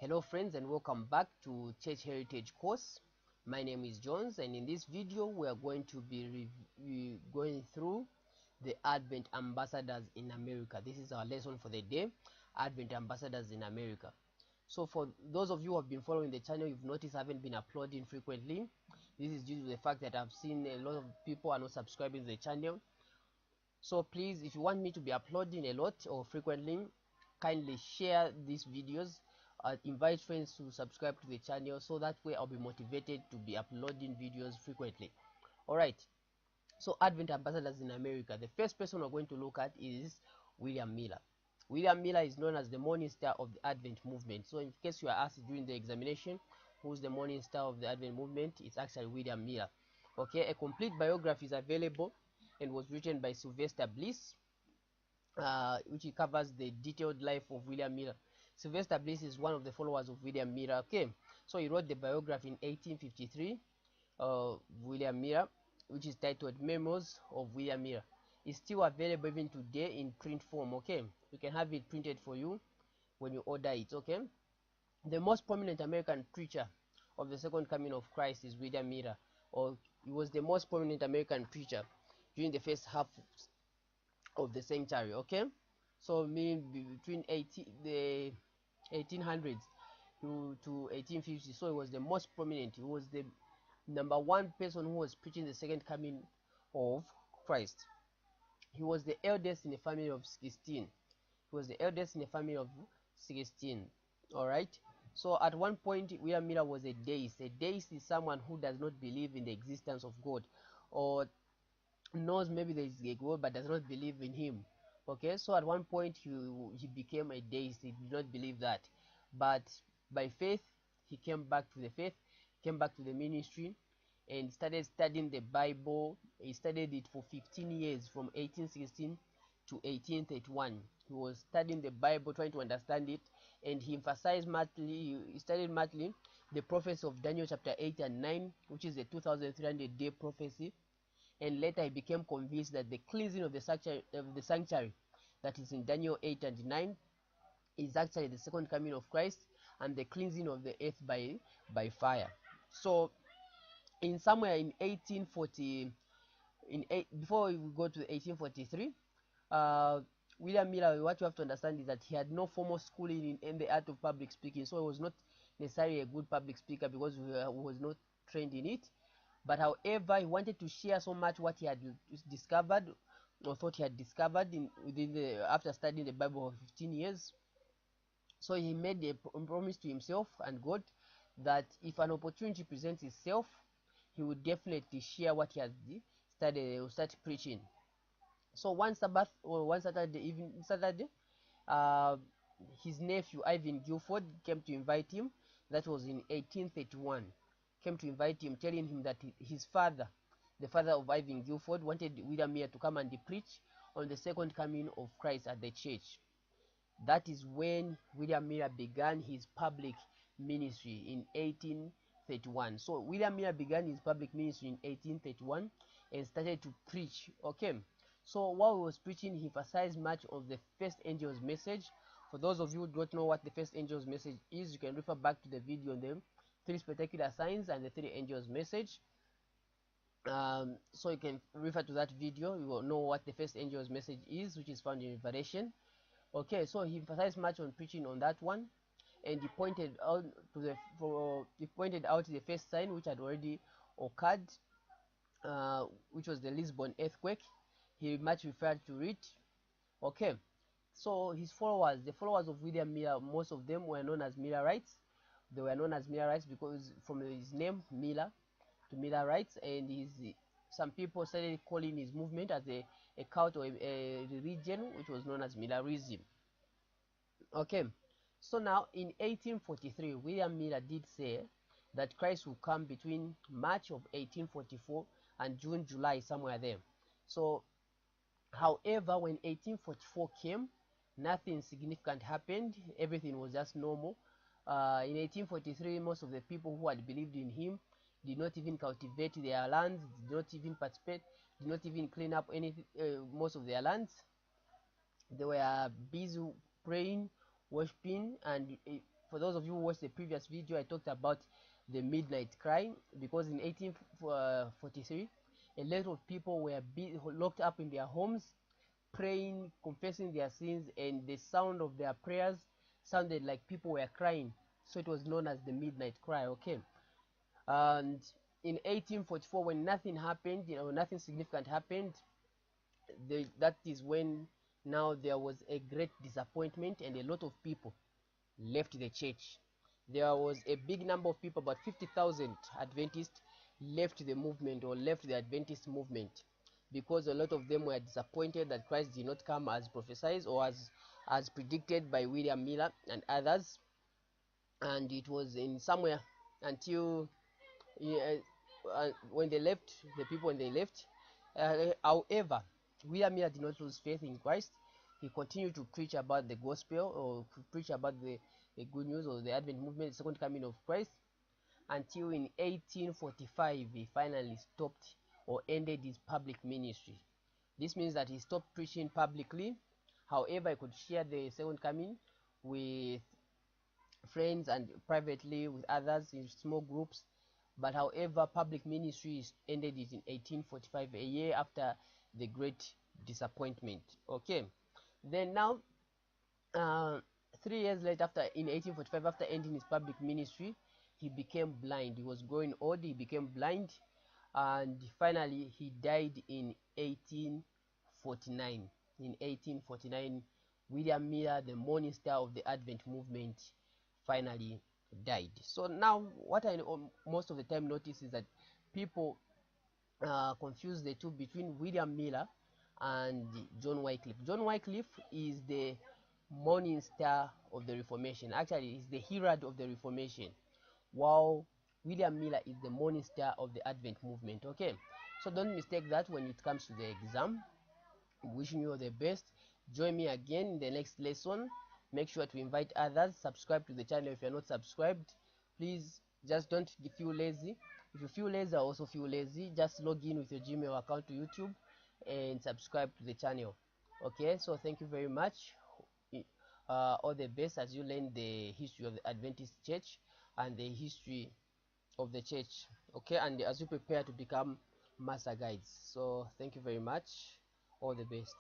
Hello friends, and welcome back to Church Heritage course. My name is Jones, and in this video we are going to be going through the Advent ambassadors in America. This is our lesson for the day, Advent ambassadors in America. So for those of you who have been following the channel, you've noticed I haven't been uploading frequently. This is due to the fact that I've seen a lot of people are not subscribing to the channel. So please, if you want me to be uploading a lot or frequently, kindly share these videos, invite friends to subscribe to the channel, so that way I'll be motivated to be uploading videos frequently. All right, so Advent ambassadors in America. The first person we're going to look at is William Miller. William Miller is known as the morning star of the Advent movement. So in case you are asked during the examination who's the morning star of the Advent movement, it's actually William Miller. Okay, a complete biography is available and was written by Sylvester Bliss, which covers the detailed life of William Miller. Sylvester Bliss is one of the followers of William Miller. Okay, so he wrote the biography in 1853 of William Miller, which is titled Memoirs of William Miller. It's still available even today in print form. Okay, you can have it printed for you when you order it. Okay, the most prominent American preacher of the second coming of Christ is William Miller, or he was the most prominent American preacher during the first half of the century. Okay, so meaning between the 1800s to 1850. So he was the most prominent. He was the number one person who was preaching the second coming of Christ. He was the eldest in a family of 16. He was the eldest in a family of 16. All right, so at one point William Miller was a deist. A deist is someone who does not believe in the existence of God, or knows maybe there is a God but does not believe in him. Okay, so at one point he became a deist. He did not believe that, but by faith he came back to the faith, came back to the ministry, and started studying the Bible. He studied it for 15 years, from 1816 to 1831. He was studying the Bible, trying to understand it, and he emphasized muchly, he studied muchly the prophecy of Daniel chapter 8 and 9, which is the 2300 day prophecy. And later he became convinced that the cleansing of the sanctuary that is in Daniel 8 and 9 is actually the second coming of Christ, and the cleansing of the earth by fire. So in somewhere in 1840, before we go to 1843, William Miller, what you have to understand is that he had no formal schooling in the art of public speaking, so he was not necessarily a good public speaker because he was not trained in it. But however, he wanted to share so much what he had discovered, or thought he had discovered after studying the Bible for 15 years. So he made a promise to himself and God that if an opportunity presents itself, he would definitely share what he has studied. He will start preaching. So one Sabbath, or one Saturday, uh, his nephew Ivan Guilford came to invite him. That was in 1831. Came to invite him, telling him that his father, the father of Ivan Guilford, wanted William Miller to come and preach on the second coming of Christ at the church. That is when William Miller began his public ministry in 1831. So William Miller began his public ministry in 1831 and started to preach. Okay, so while he was preaching, he emphasized much of the first angel's message. For those of you who don't know what the first angel's message is, you can refer back to the video on them, 3 spectacular signs and the 3 angels message. So you can refer to that video. You will know what the first angel's message is, which is found in Revelation. Okay, so he emphasized much on preaching on that one, and he pointed out the first sign which had already occurred, which was the Lisbon earthquake. He much referred to it. Okay, so his followers, the followers of William Miller, most of them were known as Millerites. They were known as Millerites because from his name Miller to Millerites, and some people started calling his movement as a cult or a religion, which was known as Millerism. Okay, so now in 1843, William Miller did say that Christ will come between March of 1844 and June, July, somewhere there. So, however, when 1844 came, nothing significant happened. Everything was just normal. In 1843, most of the people who had believed in him did not even cultivate their lands, did not even participate, did not even clean up most of their lands. They were busy praying, worshiping, and for those of you who watched the previous video, I talked about the midnight cry, because in 1843 a lot of people were locked up in their homes, praying, confessing their sins, and the sound of their prayers sounded like people were crying, so it was known as the midnight cry. Okay. And in 1844, when nothing happened, nothing significant happened, that is when now there was a great disappointment, and a lot of people left the church. There was a big number of people, about 50,000 Adventists left the movement, or left the Adventist movement, because a lot of them were disappointed that Christ did not come as prophesied, or as predicted by William Miller and others. And it was in somewhere until when they left, the people, when they left. However, William Miller did not lose faith in Christ. He continued to preach about the gospel, or to preach about the good news, or the Advent movement, the second coming of Christ, until in 1845 he finally stopped, or ended his public ministry. This means that he stopped preaching publicly. However, he could share the second coming with friends and privately with others in small groups. But however, public ministry ended it in 1845, a year after the great disappointment. Okay. Then now, 3 years later, in 1845, after ending his public ministry, he became blind. He was growing old, he became blind, and finally he died in 1849. In 1849, William Miller, the morning star of the Advent movement, finally died. So now, what I most of the time notice is that people confuse the two, between William Miller and John Wycliffe. John Wycliffe is the morning star of the Reformation. Actually, he's the herald of the Reformation, while William Miller is the morning star of the Advent movement. Okay, so don't mistake that when it comes to the exam. Wishing you all the best. Join me again in the next lesson. Make sure to invite others. Subscribe to the channel if you're not subscribed. Please just don't feel lazy. If you feel lazy, I also feel lazy. Just log in with your Gmail account to YouTube and subscribe to the channel. Okay, so thank you very much. All the best as you learn the history of the Adventist church and the history of the church. Okay, and as you prepare to become master guides. So thank you very much. All the best.